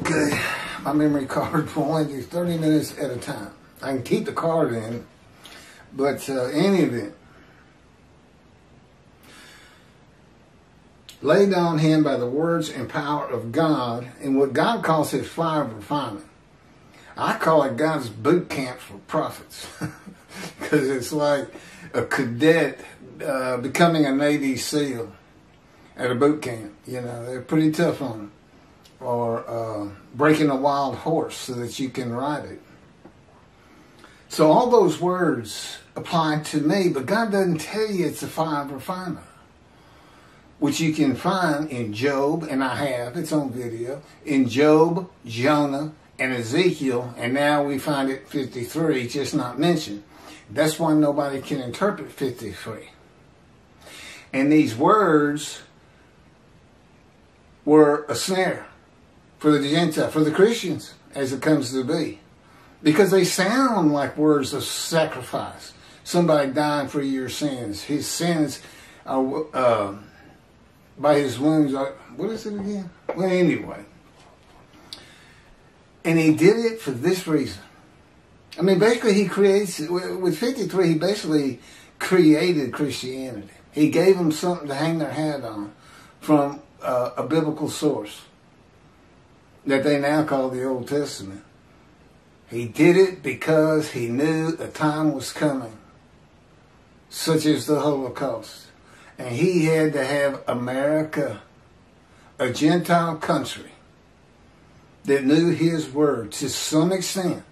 Okay, my memory card will only do 30 minutes at a time. I can keep the card in, but any event, laid on him by the words and power of God in what God calls his fire of refinement. I call it God's boot camp for prophets, because it's like a cadet becoming a Navy SEAL at a boot camp. You know, they're pretty tough on them. Or breaking a wild horse so that you can ride it. So all those words apply to me, but God doesn't tell you it's a fire of refinement, which you can find in Job, and I have, it's on video, in Job, Jonah, and Ezekiel, and now we find it 53, just not mentioned. That's why nobody can interpret 53. And these words were a snare for the Gentile, for the Christians, as it comes to be. Because they sound like words of sacrifice. Somebody dying for your sins. His sins are, by his wounds, are, what is it again? Well, anyway. And he did it for this reason. I mean, basically he creates, with 53, he basically created Christianity. He gave them something to hang their hat on from a biblical source that they now call the Old Testament. He did it because he knew a time was coming, such as the Holocaust. And he had to have America, a Gentile country, that knew his word to some extent.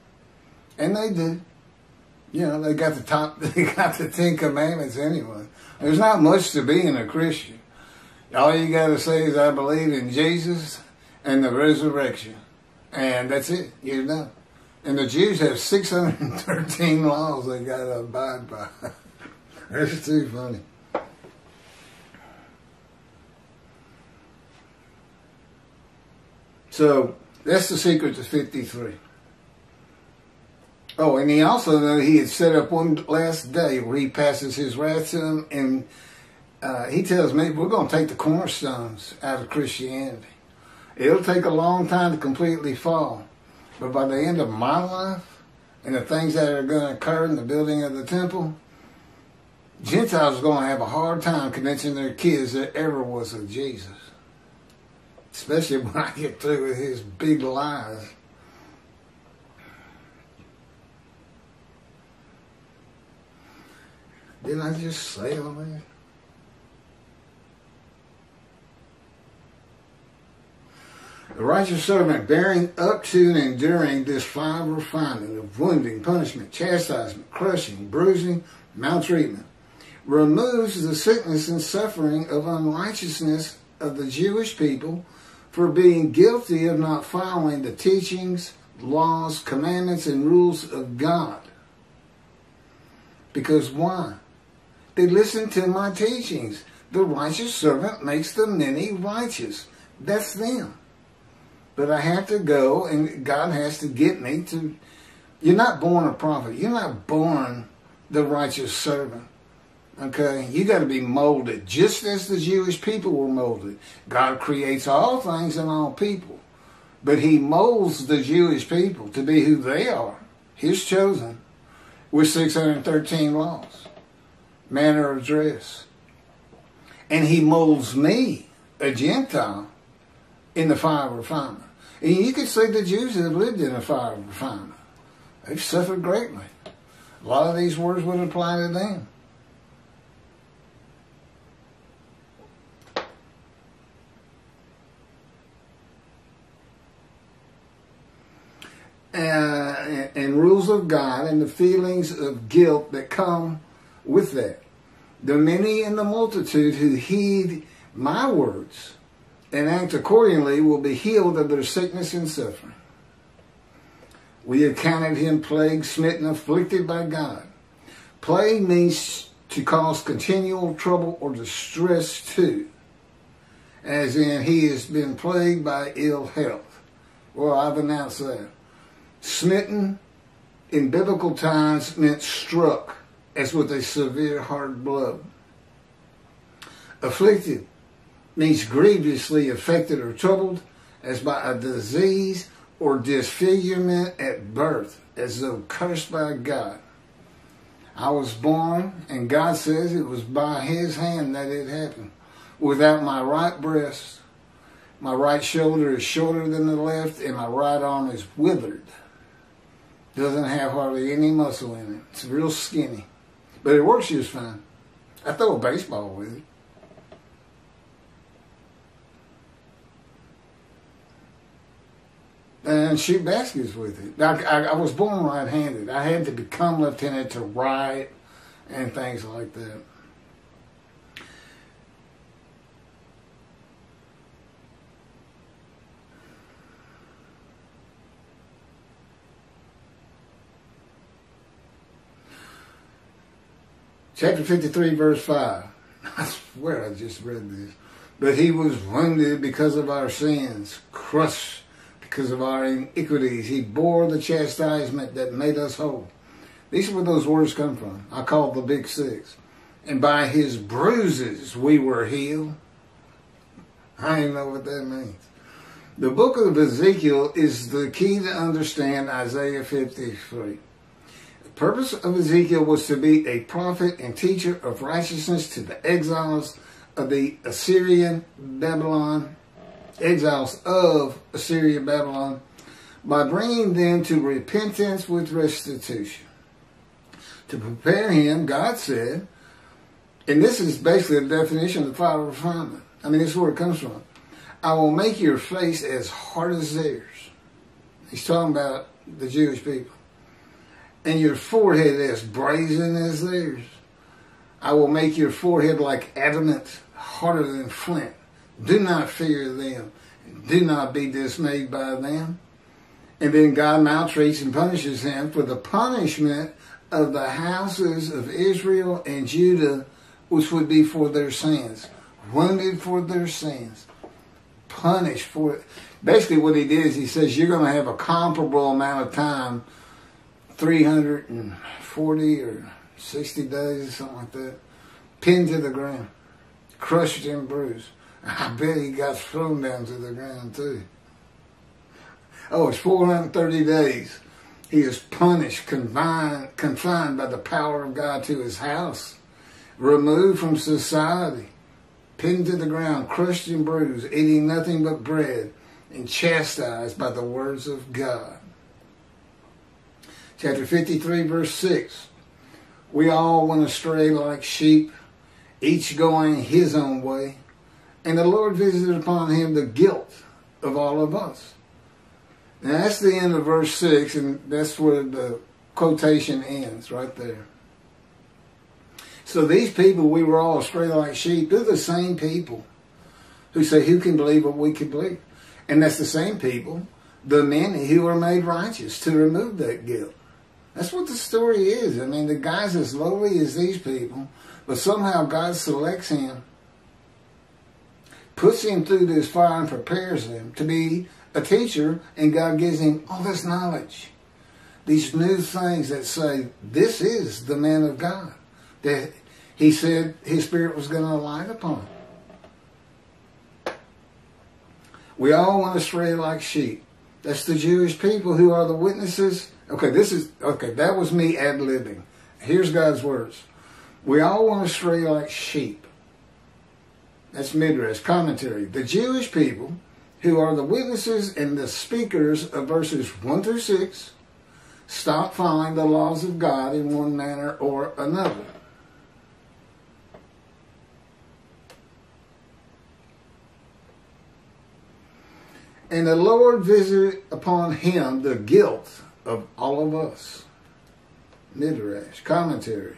And they do. You know, they got the 10 Commandments anyway. There's not much to being a Christian. All you got to say is, I believe in Jesus and the resurrection. And that's it. You're done. And the Jews have 613 laws they got to abide by. That's too funny. So, that's the secret to 53. Oh, and he also knew he had set up one last day where he passes his wrath to them, and he tells me, we're going to take the cornerstones out of Christianity. It'll take a long time to completely fall. But by the end of my life, and the things that are going to occur in the building of the temple, Gentiles are going to have a hard time convincing their kids there ever was a Jesus. Especially when I get through with his big lies. Didn't I just say all that? The righteous servant, bearing up to and enduring this fire of refinement, of wounding, punishment, chastisement, crushing, bruising, maltreatment, removes the sickness and suffering of unrighteousness of the Jewish people for being guilty of not following the teachings, laws, commandments, and rules of God. Because why? They listen to my teachings. The righteous servant makes the many righteous. That's them. But I have to go, and God has to get me to... You're not born a prophet. You're not born the righteous servant. Okay? You got to be molded, just as the Jewish people were molded. God creates all things and all people. But he molds the Jewish people to be who they are, his chosen, with 613 laws, manner of dress. And he molds me, a Gentile, in the fire of refinement. And you could say the Jews have lived in a fire of refinement. They've suffered greatly. A lot of these words would apply to them. And rules of God and the feelings of guilt that come with that. The many and the multitude who heed my words and act accordingly will be healed of their sickness and suffering. We have counted him plagued, smitten, afflicted by God. Plague means to cause continual trouble or distress too, as in he has been plagued by ill health. Well, I've announced that. Smitten in biblical times meant struck, as with a severe hard blow. Afflicted means grievously affected or troubled, as by a disease or disfigurement at birth, as though cursed by God. I was born, and God says it was by his hand that it happened. Without my right breast, my right shoulder is shorter than the left, and my right arm is withered. Doesn't have hardly any muscle in it. It's real skinny. But it works just fine. I throw a baseball with it. And shoot baskets with it. I was born right-handed. I had to become left-handed to write and things like that. Chapter 53, verse 5. I swear I just read this. But he was wounded because of our sins, crushed because of our iniquities. He bore the chastisement that made us whole. These are where those words come from. I call the big six. And by his bruises we were healed. I don't even know what that means. The book of Ezekiel is the key to understand Isaiah 53. The purpose of Ezekiel was to be a prophet and teacher of righteousness to the exiles of the Assyrian Babylon, exiles of Assyria Babylon, by bringing them to repentance with restitution. To prepare him, God said, and this is basically the definition of the fire of refinement. I mean, this is where it comes from. I will make your face as hard as theirs. He's talking about the Jewish people. And your forehead as brazen as theirs. I will make your forehead like adamant, harder than flint. Do not fear them. Do not be dismayed by them. And then God maltreats and punishes him for the punishment of the houses of Israel and Judah, which would be for their sins. Wounded for their sins. Punished for it. Basically what he did is he says you're going to have a comparable amount of time, 340 or 60 days or something like that, pinned to the ground, crushed and bruised. I bet he got thrown down to the ground too. Oh, it's 430 days. He is punished, confined by the power of God to his house, removed from society, pinned to the ground, crushed and bruised, eating nothing but bread, and chastised by the words of God. Chapter 53, verse 6. We all went astray like sheep, each going his own way, and the Lord visited upon him the guilt of all of us. Now that's the end of verse 6, and that's where the quotation ends, right there. So these people, we were all astray like sheep, they're the same people who say, who can believe what we can believe? And that's the same people, the many who are made righteous to remove that guilt. That's what the story is. I mean, the guy's as lowly as these people, but somehow God selects him, puts him through this fire and prepares him to be a teacher, and God gives him all this knowledge. These new things that say, this is the man of God, that he said his spirit was going to alight upon. We all went astray like sheep. That's the Jewish people who are the witnesses. Okay, that was me ad-libbing. Here's God's words. We all went astray like sheep. That's Midrash, commentary. The Jewish people, who are the witnesses and the speakers of verses 1 through 6, stop following the laws of God in one manner or another. And the Lord visited upon him the guilt of all of us. Midrash, commentary.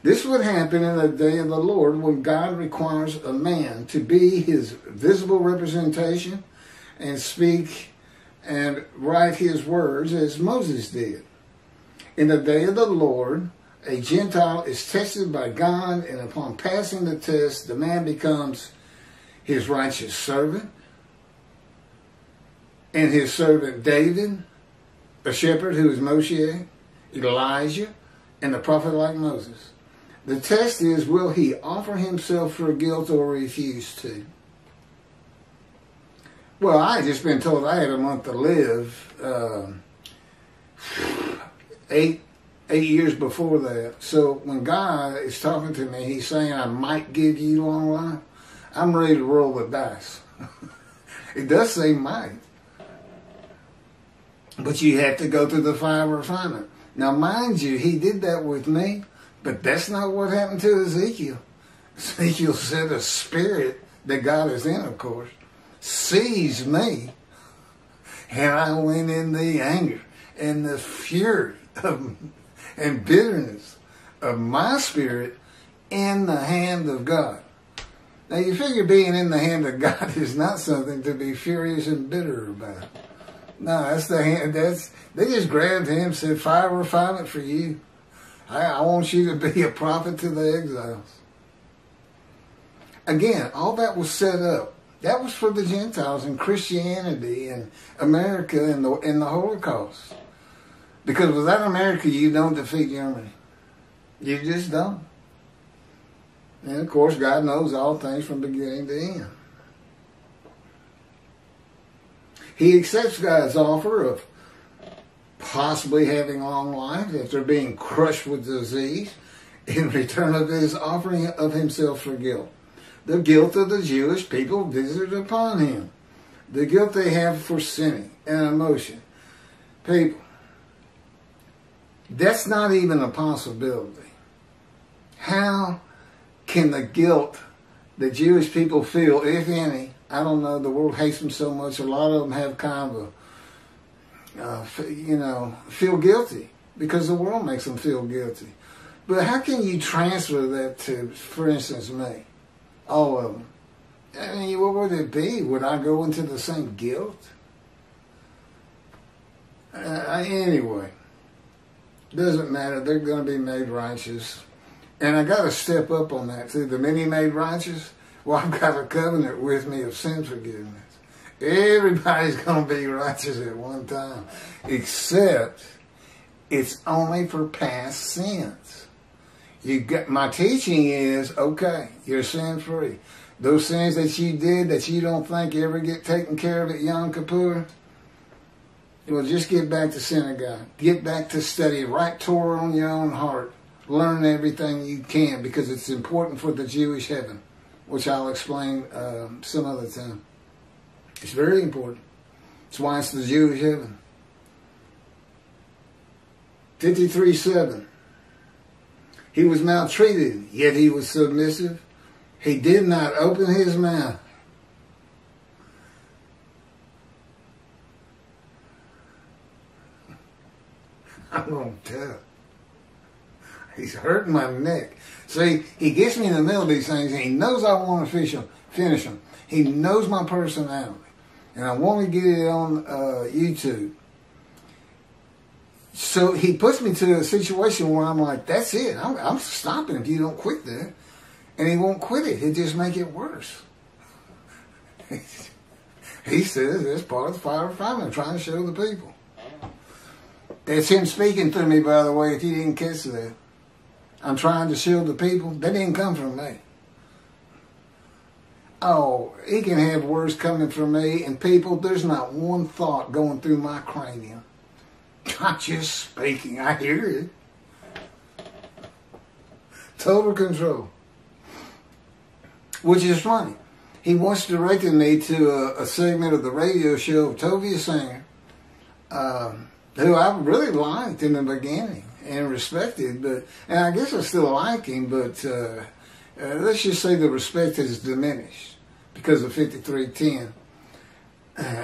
This would happen in the day of the Lord when God requires a man to be his visible representation and speak and write his words as Moses did. In the day of the Lord, a Gentile is tested by God, and upon passing the test, the man becomes his righteous servant, and his servant David, a shepherd who is Moshiach, Elijah, and the prophet like Moses. The test is, will he offer himself for guilt or refuse to? Well, I had just been told I had a month to live 8 years before that. So when God is talking to me, he's saying I might give you long life. I'm ready to roll the dice. It does say might. But you have to go through the fire refinement. Now, mind you, he did that with me, but that's not what happened to Ezekiel. Ezekiel said a spirit that God is in, of course, seized me, and I went in the anger and the fury and bitterness of my spirit in the hand of God. Now, you figure being in the hand of God is not something to be furious and bitter about. No, that's the hand. They just grabbed him and said, fire refinement for you. I want you to be a prophet to the exiles. Again, all that was set up. That was for the Gentiles and Christianity and America and the Holocaust. Because without America, you don't defeat Germany. You just don't. And of course, God knows all things from beginning to end. He accepts God's offer of possibly having long life after being crushed with disease in return of his offering of himself for guilt. The guilt of the Jewish people visited upon him. The guilt they have for sinning and emotion. People, that's not even a possibility. How can the guilt that Jewish people feel, if any, I don't know, the world hates them so much, a lot of them have kind of feel guilty because the world makes them feel guilty. But how can you transfer that to, for instance, me? All of them. I mean, what would it be? Would I go into the same guilt? Anyway, doesn't matter. They're going to be made righteous. And I got to step up on that too. The many made righteous, well, I've got a covenant with me of sin forgiveness. Everybody's going to be righteous at one time, except it's only for past sins. My teaching is, okay, you're sin-free. Those sins that you did that you don't think ever get taken care of at Yom Kippur, well, just get back to synagogue. Get back to study. Write Torah on your own heart. Learn everything you can because it's important for the Jewish heaven, which I'll explain some other time. It's very important. That's why it's the Jewish heaven. 53:7. He was maltreated, yet he was submissive. He did not open his mouth. I'm going to tell. He's hurting my neck. See, he gets me in the middle of these things, and he knows I want to finish them. He knows my personality, and I want to get it on YouTube. So he puts me to a situation where I'm like, that's it. I'm stopping if you don't quit that. And he won't quit it. He'll just make it worse. He says that's part of the fire refinement. I'm trying to show the people. That's him speaking through me, by the way, if you didn't catch that. I'm trying to shield the people. That didn't come from me. Oh, he can have words coming from me, and people, there's not one thought going through my cranium. I'm just speaking. I hear it. Total control. Which is funny. He once directed me to a segment of the radio show of Tovia Singer, who I really liked in the beginning and respected, and I guess I still like him, but let's just say the respect has diminished because of 53:10,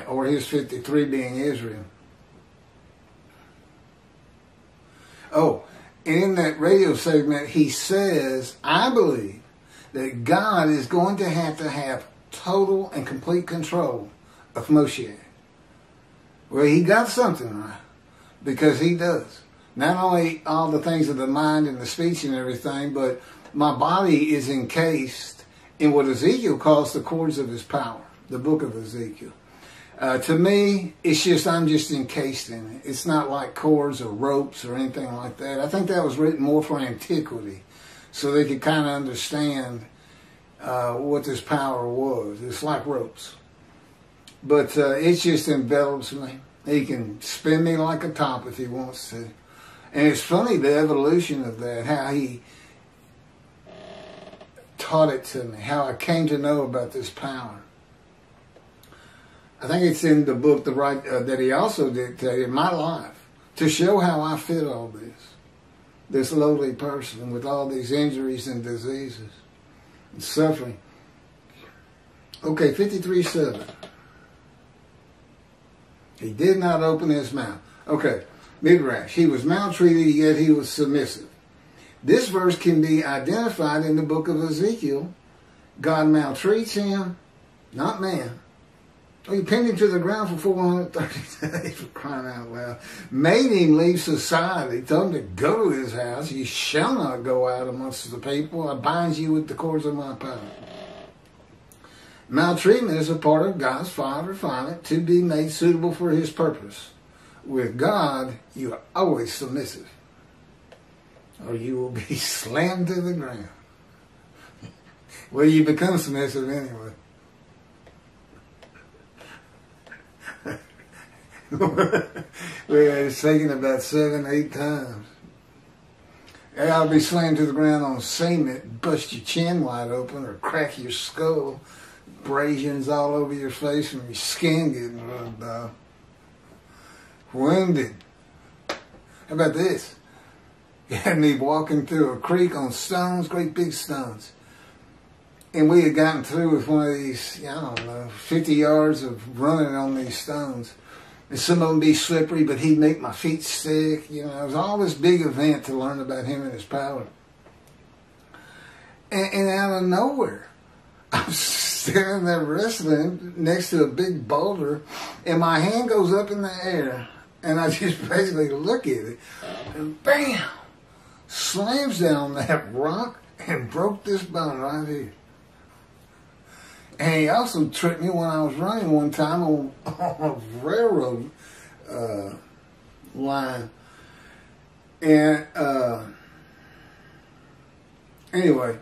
or his 53 being Israel. Oh, and in that radio segment, he says, I believe that God is going to have total and complete control of Moshiach. Well, he got something right, because he does. Not only all the things of the mind and the speech and everything, but my body is encased in what Ezekiel calls the cords of his power, the book of Ezekiel. To me, it's just, I'm just encased in it. It's not like cords or ropes or anything like that. I think that was written more for antiquity, so they could kind of understand what this power was. It's like ropes. But it just envelops me. He can spin me like a top if he wants to. And it's funny, the evolution of that, how he taught it to me, how I came to know about this power. I think it's in the book that he also dictated, My Life, to show how I fit all this lowly person with all these injuries and diseases and suffering. Okay, 53:7. He did not open his mouth. Okay, Midrash. He was maltreated, yet he was submissive. This verse can be identified in the book of Ezekiel. God maltreats him, not man. He pinned him to the ground for 430 days, for crying out loud. Made him leave society. Told him to go to his house. You shall not go out amongst the people. I bind you with the cords of my power. Maltreatment is a part of God's fire refinement to be made suitable for his purpose. With God, you are always submissive, or you will be slammed to the ground. Well, you become submissive anyway. It's taken about 7-8 times. And I'll be slammed to the ground on cement, bust your chin wide open, or crack your skull. Abrasions all over your face from your skin getting rubbed off. Wounded. How about this? You had me walking through a creek on stones, great big stones. And we had gotten through with one of these, I don't know, 50 yards of running on these stones. And some of them be slippery, but he'd make my feet stick. You know, it was all this big event to learn about him and his power. And out of nowhere, I'm standing there wrestling next to a big boulder, and my hand goes up in the air, and I just basically look at it, and bam, slams down that rock and broke this bone right here. And he also tripped me when I was running one time on a railroad line. And anyway,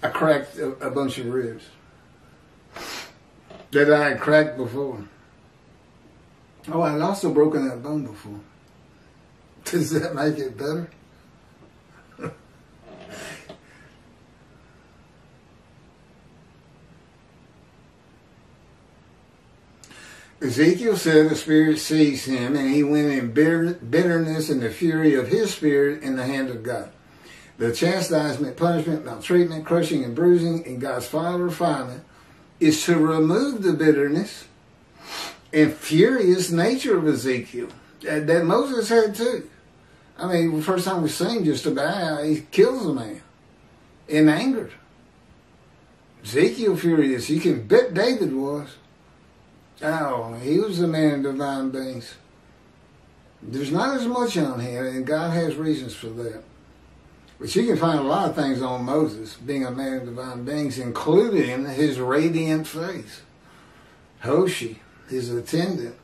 I cracked a bunch of ribs that I had cracked before. Oh, I had also broken that bone before. Does that make it better? Ezekiel said the Spirit seized him, and he went in bitterness and the fury of his spirit in the hand of God. The chastisement, punishment, maltreatment, crushing, and bruising in God's final refinement is to remove the bitterness and furious nature of Ezekiel that Moses had too. I mean, the first time we sing just about how he kills a man in anger. Ezekiel furious. You can bet David was. Oh, he was a man of divine beings. There's not as much on him, and God has reasons for that. But you can find a lot of things on Moses, being a man of divine beings, including his radiant face. Hoshi, his attendant.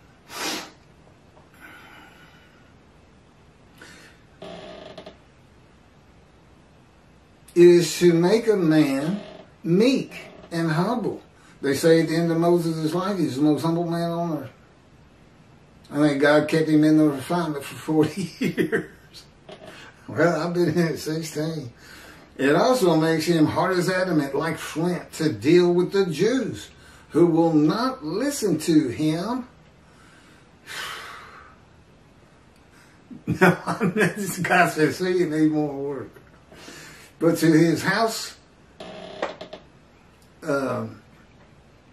It is to make a man meek and humble. They say at the end of Moses' life, he's the most humble man on earth. I think God kept him in the refinement for 40 years. Well, I've been in it 16. It also makes him hard as adamant, like flint, to deal with the Jews who will not listen to him. No, this guy says, see, you need more work. But to his house,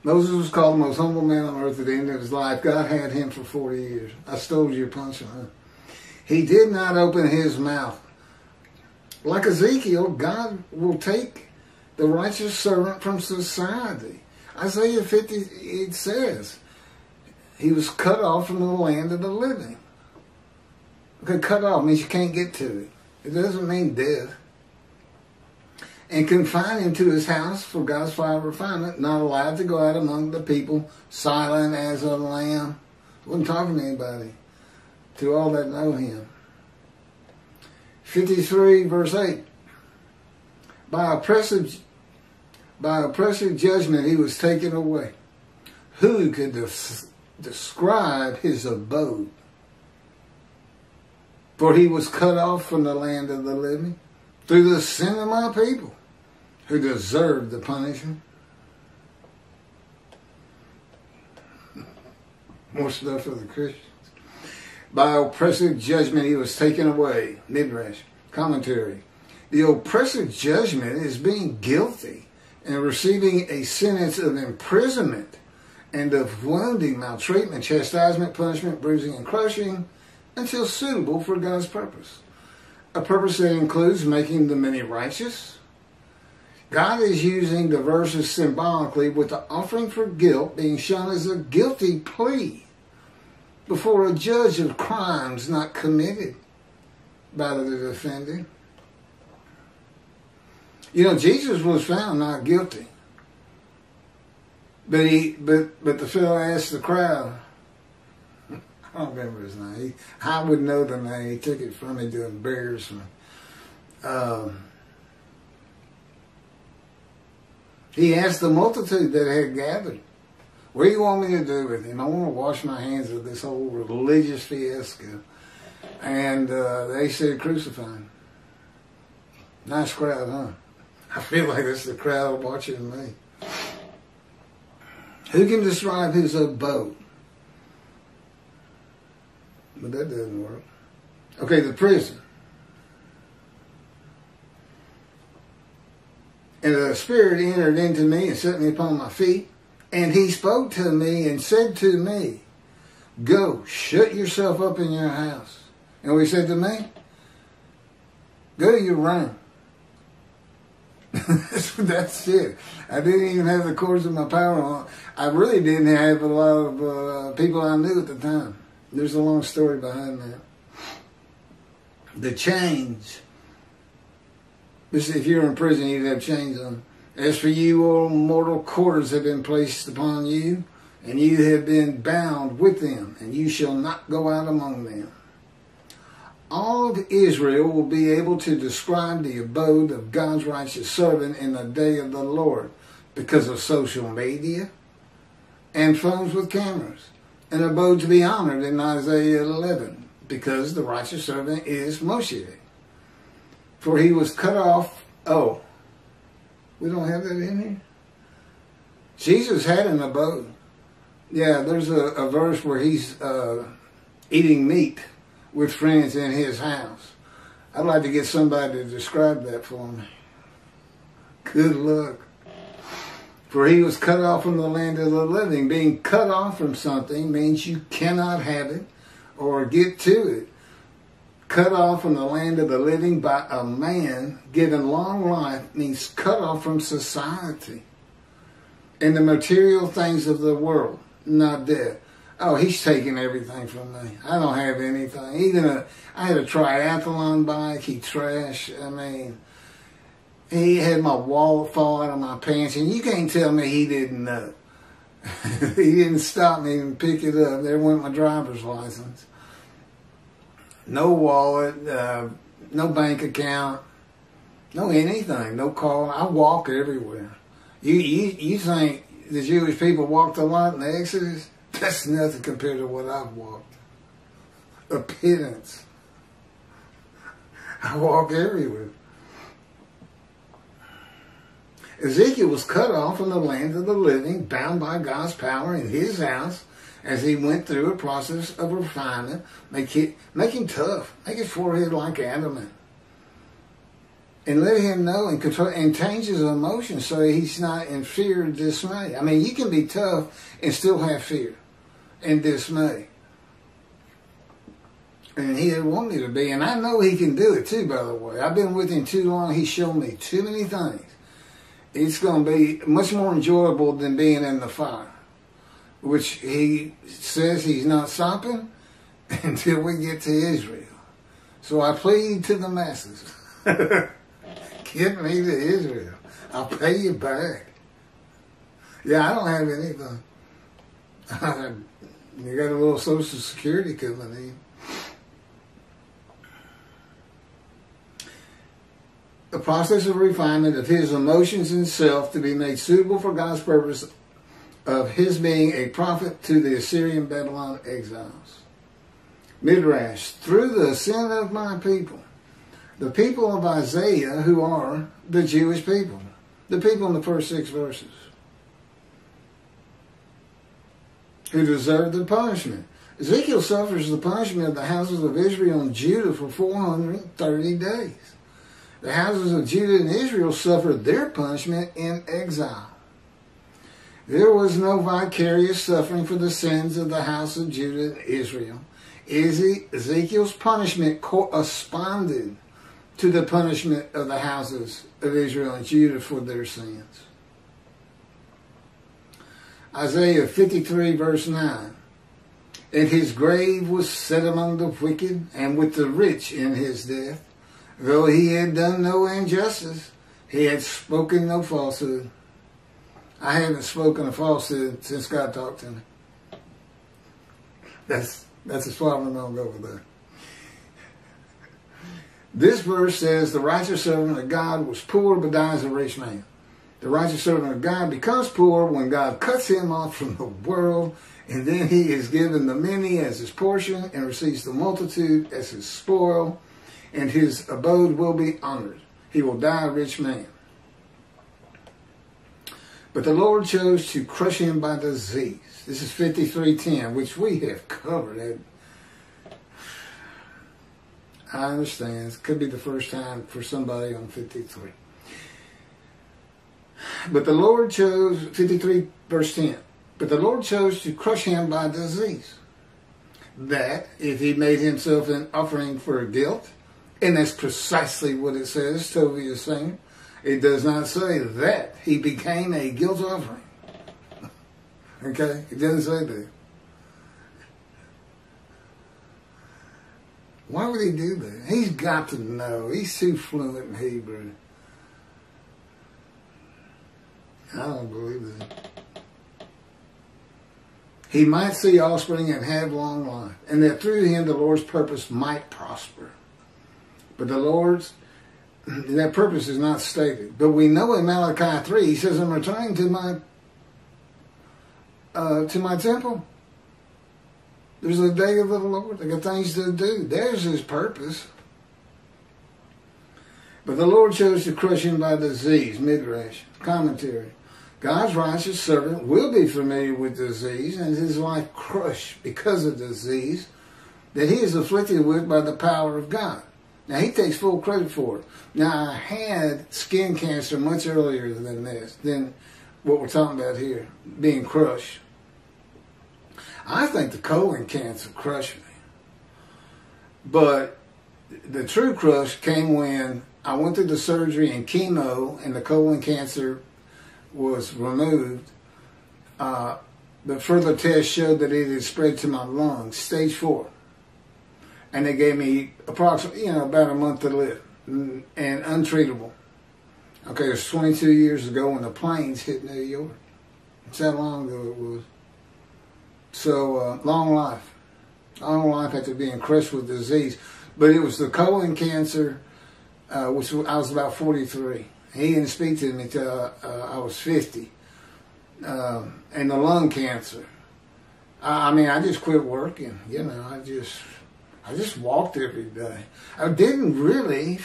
Moses was called the most humble man on earth at the end of his life. God had him for 40 years. I stole your punchline. He did not open his mouth. Like Ezekiel, God will take the righteous servant from society. Isaiah 50, it says, he was cut off from the land of the living. Okay, cut off means you can't get to it. It doesn't mean death. And confine him to his house for God's fire refinement, not allowed to go out among the people, silent as a lamb. Wasn't talking to anybody, to all that know him. 53 verse 8. By oppressive judgment he was taken away. who could describe his abode? For he was cut off from the land of the living through the sin of my people, who deserved the punishment. More stuff for the Christians. By oppressive judgment he was taken away. Midrash. Commentary. The oppressive judgment is being guilty and receiving a sentence of imprisonment and of wounding, maltreatment, chastisement, punishment, bruising, and crushing until suitable for God's purpose. A purpose that includes making the many righteous. God is using the verses symbolically, with the offering for guilt being shown as a guilty plea before a judge of crimes not committed by the defendant. You know, Jesus was found not guilty. But the fellow asked the crowd, I don't remember his name. I would know the name. He took it from me to embarrass me. He asked the multitude that had gathered, what do you want me to do with him? I want to wash my hands of this whole religious fiasco. And they said, crucify him. Nice crowd, huh? I feel like it's the crowd watching me. Who can describe his abode? But that doesn't work. Okay, the prison. And the Spirit entered into me and set me upon my feet. And he spoke to me and said to me, go, shut yourself up in your house. And what he said to me? Go to your room. That's it. I didn't even have the cords of my power on. I really didn't have a lot of people I knew at the time. There's a long story behind that. The chains. If you're in prison, you'd have chains on. As for you, all mortal cords have been placed upon you, and you have been bound with them, and you shall not go out among them. All of Israel will be able to describe the abode of God's righteous servant in the day of the Lord because of social media and phones with cameras. An abode to be honored in Isaiah 11 because the righteous servant is Moshiach. For he was cut off. Oh, we don't have that in here? Jesus had an abode. Yeah, there's a verse where he's eating meat with friends in his house. I'd like to get somebody to describe that for me. Good luck. For he was cut off from the land of the living. Being cut off from something means you cannot have it or get to it. Cut off from the land of the living by a man given long life means cut off from society and the material things of the world, not death. Oh, he's taking everything from me. I don't have anything. Even I had a triathlon bike. He trashed. I mean, he had my wallet fall out of my pants, and you can't tell me he didn't know. He didn't stop me and pick it up. There went my driver's license. No wallet, no bank account, no anything, no car. I walk everywhere. You think the Jewish people walked a lot in the Exodus? That's nothing compared to what I've walked. A pittance. I walk everywhere. Ezekiel was cut off from the land of the living, bound by God's power in his house, as he went through a process of refinement, make him tough, make his forehead like adamant, and let him know and control and change his emotions so he's not in fear and dismay. I mean, you can be tough and still have fear and dismay. And he didn't want me to be, and I know he can do it too, by the way. I've been with him too long. He's shown me too many things. It's going to be much more enjoyable than being in the fire, which he says he's not stopping until we get to Israel. So I plead to the masses, get me to Israel. I'll pay you back. Yeah, I don't have anything. You got a little Social Security coming in. The process of refinement of his emotions and self to be made suitable for God's purpose of his being a prophet to the Assyrian Babylon exiles. Midrash, through the sin of my people, the people of Isaiah, who are the Jewish people, the people in the first 6 verses, who deserve the punishment. Ezekiel suffers the punishment of the houses of Israel and Judah for 430 days. The houses of Judah and Israel suffered their punishment in exile. There was no vicarious suffering for the sins of the house of Judah and Israel. Ezekiel's punishment corresponded to the punishment of the houses of Israel and Judah for their sins. Isaiah 53 verse 9. And his grave was set among the wicked, and with the rich in his death. Though he had done no injustice, he had spoken no falsehood. I haven't spoken a falsehood since God talked to me. That's as far as I'm going to go with that. This verse says the righteous servant of God was poor but dies a rich man. The righteous servant of God becomes poor when God cuts him off from the world, and then he is given the many as his portion and receives the multitude as his spoil, and his abode will be honored. He will die a rich man. But the Lord chose to crush him by disease. This is 53:10, which we have covered. I understand. It could be the first time for somebody on 53. But the Lord chose, 53 verse 10, but the Lord chose to crush him by disease, that if he made himself an offering for guilt, and that's precisely what it says, Toby is saying, it does not say that he became a guilt offering. Okay? It doesn't say that. Why would he do that? He's got to know. He's too fluent in Hebrew. I don't believe that. He might see offspring and have long life, and that through him the Lord's purpose might prosper. But the Lord's, that purpose is not stated. But we know in Malachi 3, he says, I'm returning to my temple. There's a day of the Lord. I got things to do. There's his purpose. But the Lord chose to crush him by disease. Midrash. Commentary. God's righteous servant will be familiar with disease and his life crushed because of disease that he is afflicted with by the power of God. Now, he takes full credit for it. Now, I had skin cancer much earlier than this, than what we're talking about here, being crushed. I think the colon cancer crushed me. But the true crush came when I went through the surgery and chemo and the colon cancer was removed. But further tests showed that it had spread to my lungs, stage 4. And they gave me approximately, about a month to live and untreatable. Okay, it was 22 years ago when the planes hit New York. That's how long ago it was. So, long life. Long life after being crushed with disease. But it was the colon cancer, which I was about 43. He didn't speak to me until I was 50. And the lung cancer. I just quit working. I just walked every day. I didn't really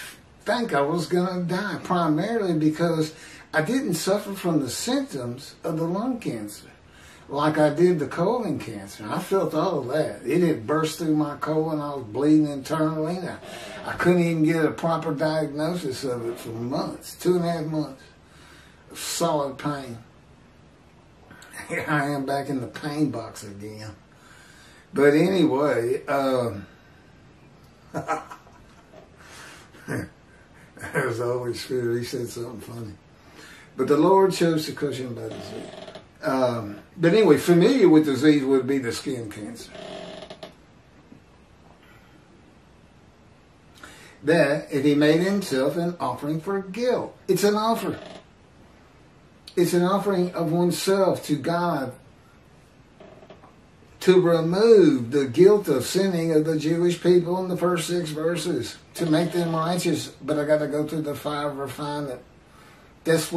think I was going to die, primarily because I didn't suffer from the symptoms of the lung cancer like I did the colon cancer. I felt all of that. It had burst through my colon. I was bleeding internally. I couldn't even get a proper diagnosis of it for months, 2.5 months of solid pain. Here I am back in the pain box again. But anyway, that was the Holy Spirit. He said something funny. But the Lord chose to crush him by disease. But anyway, familiar with disease would be the skin cancer. That if he made himself an offering for guilt. It's an offer. It's an offering of oneself to God to remove the guilt of sinning of the Jewish people in the first 6 verses, to make them righteous. But I got to go through the fire of refinement. That's what